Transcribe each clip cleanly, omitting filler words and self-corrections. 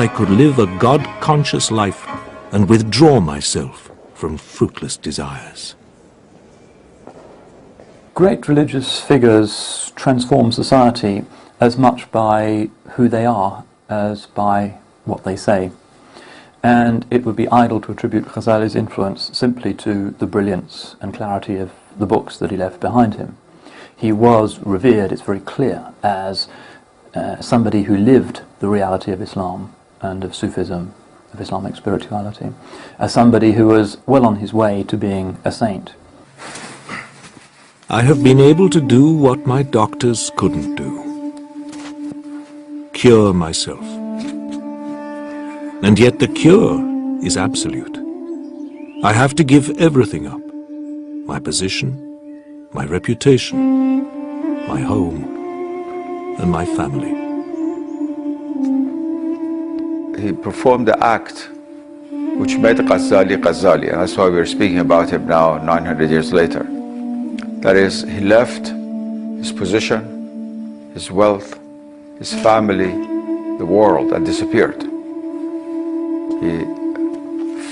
I could live a God-conscious life and withdraw myself from fruitless desires. Great religious figures transform society as much by who they are as by what they say. And it would be idle to attribute Ghazali's influence simply to the brilliance and clarity of the books that he left behind him. He was revered, it's very clear, as somebody who lived the reality of Islam and of Sufism, of Islamic spirituality, as somebody who was well on his way to being a saint. I have been able to do what my doctors couldn't do. Cure myself. And yet the cure is absolute. I have to give everything up. My position, my reputation, my home, and my family. He performed the act which made Ghazali Ghazali, and that's why we're speaking about him now 900 years later. That is, he left his position, his wealth, his family, the world, and disappeared. He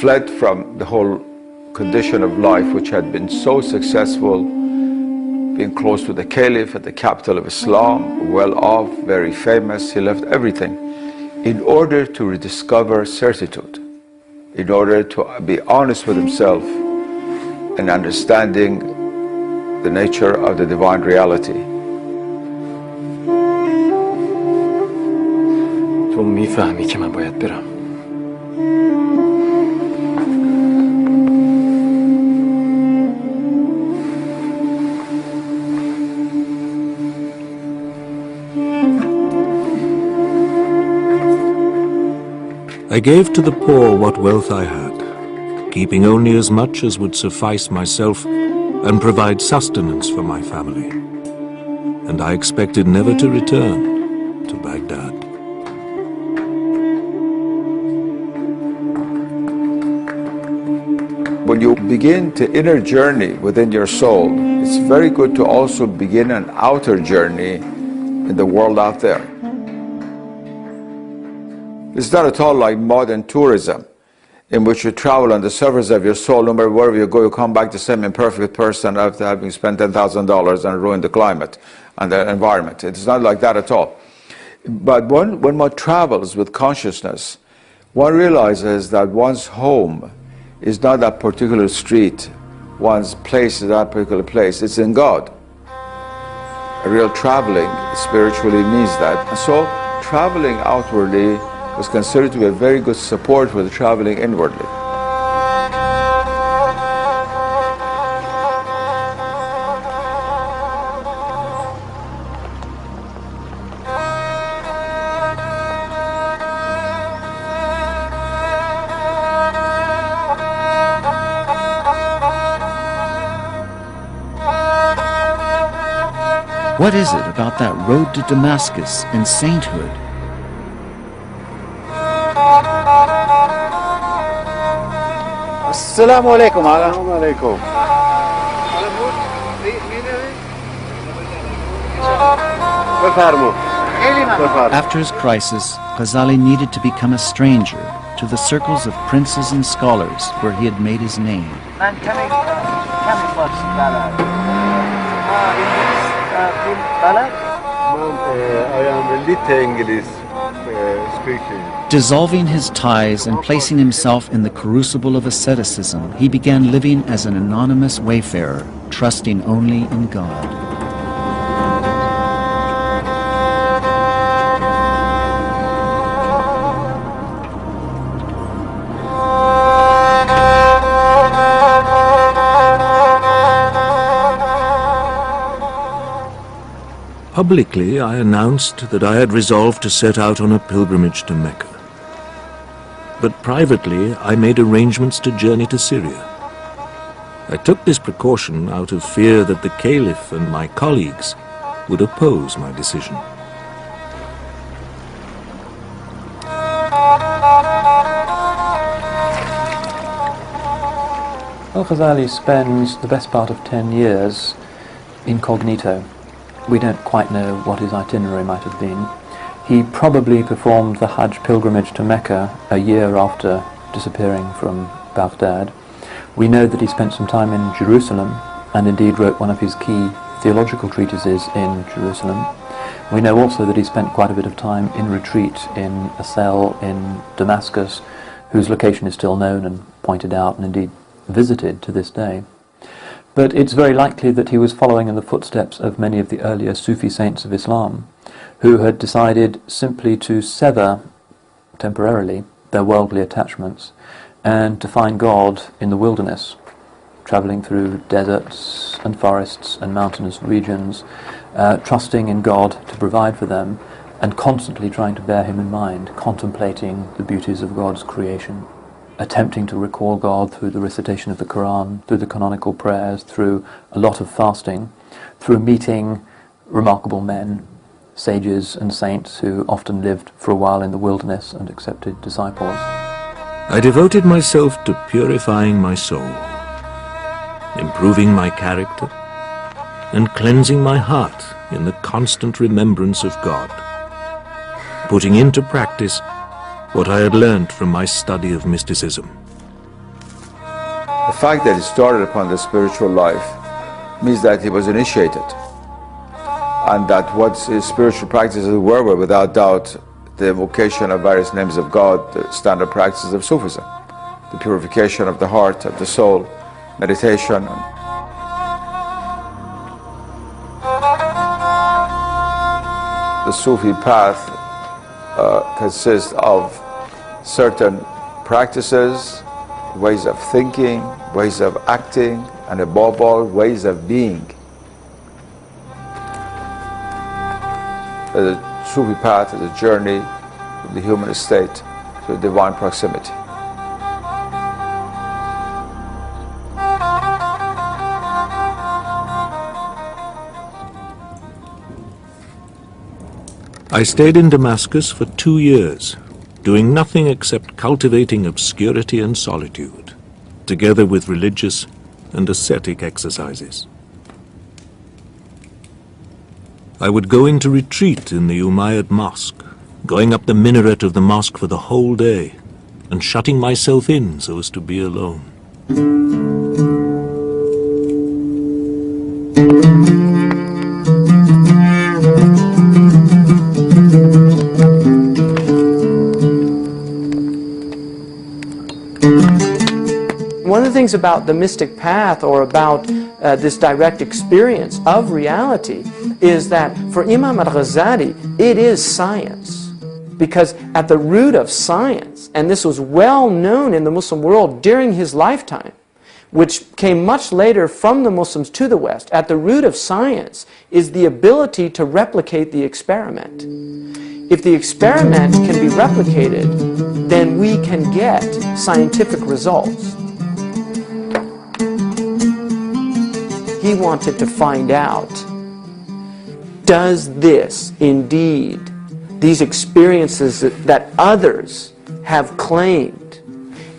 fled from the whole condition of life which had been so successful, being close to the Caliph at the capital of Islam, well off, very famous. He left everything in order to rediscover certitude, in order to be honest with himself and understanding the nature of the divine reality. تو میفهمی که من باید برم. I gave to the poor what wealth I had, keeping only as much as would suffice myself and provide sustenance for my family. And I expected never to return to Baghdad. When you begin the inner journey within your soul, it's very good to also begin an outer journey in the world out there. It's not at all like modern tourism, in which you travel on the surface of your soul. No matter wherever you go, you come back the same imperfect person after having spent $10,000 and ruined the climate and the environment. It's not like that at all. But when one travels with consciousness, one realizes that one's home is not that particular street, one's place is that particular place. It's in God. A real traveling spiritually means that. And so traveling outwardly was considered to be a very good support for the traveling inwardly. What is it about that road to Damascus and sainthood? Assalamu alaikum. Assalamu alaikum. After his crisis, Ghazali needed to become a stranger to the circles of princes and scholars where he had made his name. I am a little English speaking. Dissolving his ties and placing himself in the crucible of asceticism, he began living as an anonymous wayfarer, trusting only in God. Publicly, I announced that I had resolved to set out on a pilgrimage to Mecca. But privately, I made arrangements to journey to Syria. I took this precaution out of fear that the Caliph and my colleagues would oppose my decision. Al-Ghazali spends the best part of 10 years incognito. We don't quite know what his itinerary might have been. He probably performed the Hajj pilgrimage to Mecca a year after disappearing from Baghdad. We know that he spent some time in Jerusalem and indeed wrote one of his key theological treatises in Jerusalem. We know also that he spent quite a bit of time in retreat in a cell in Damascus, whose location is still known and pointed out and indeed visited to this day. But it's very likely that he was following in the footsteps of many of the earlier Sufi saints of Islam, who had decided simply to sever temporarily their worldly attachments and to find God in the wilderness, travelling through deserts and forests and mountainous regions, trusting in God to provide for them and constantly trying to bear him in mind, contemplating the beauties of God's creation, attempting to recall God through the recitation of the Quran, through the canonical prayers, through a lot of fasting, through meeting remarkable men, sages and saints who often lived for a while in the wilderness and accepted disciples. I devoted myself to purifying my soul, improving my character, and cleansing my heart in the constant remembrance of God, putting into practice what I had learnt from my study of mysticism. The fact that he started upon the spiritual life means that he was initiated, and that what his spiritual practices were without doubt the evocation of various names of God, the standard practices of Sufism, the purification of the heart, of the soul, meditation. The Sufi path consists of certain practices, ways of thinking, ways of acting, and above all, ways of being. The Sufi path is a journey from the human state to divine proximity. I stayed in Damascus for 2 years, doing nothing except cultivating obscurity and solitude, together with religious and ascetic exercises. I would go into retreat in the Umayyad Mosque, going up the minaret of the mosque for the whole day, and shutting myself in so as to be alone. One of the things about the mystic path, or about this direct experience of reality, is that for Imam al-Ghazali, it is science. Because at the root of science, and this was well known in the Muslim world during his lifetime, which came much later from the Muslims to the West, at the root of science is the ability to replicate the experiment. If the experiment can be replicated, then we can get scientific results. He wanted to find out, does this indeed, these experiences that others have claimed,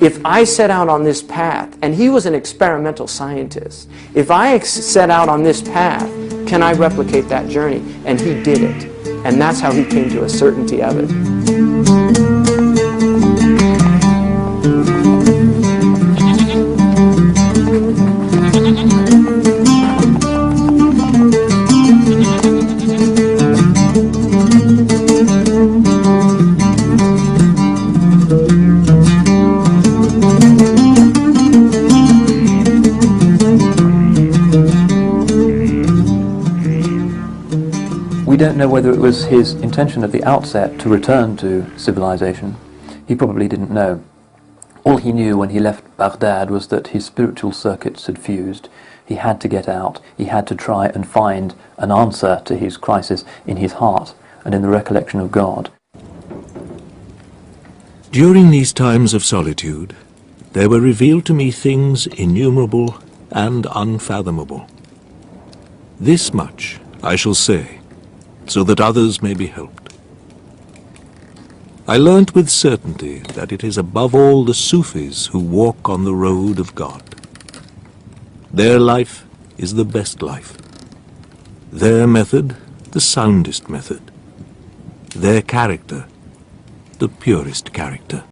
if I set out on this path, and he was an experimental scientist, if I set out on this path, can I replicate that journey? And he did it. And that's how he came to a certainty of it. We don't know whether it was his intention at the outset to return to civilization. He probably didn't know. All he knew when he left Baghdad was that his spiritual circuits had fused. He had to get out. He had to try and find an answer to his crisis in his heart and in the recollection of God. During these times of solitude, there were revealed to me things innumerable and unfathomable. This much I shall say, so that others may be helped. I learnt with certainty that it is above all the Sufis who walk on the road of God. Their life is the best life. Their method, the soundest method. their character, the purest character.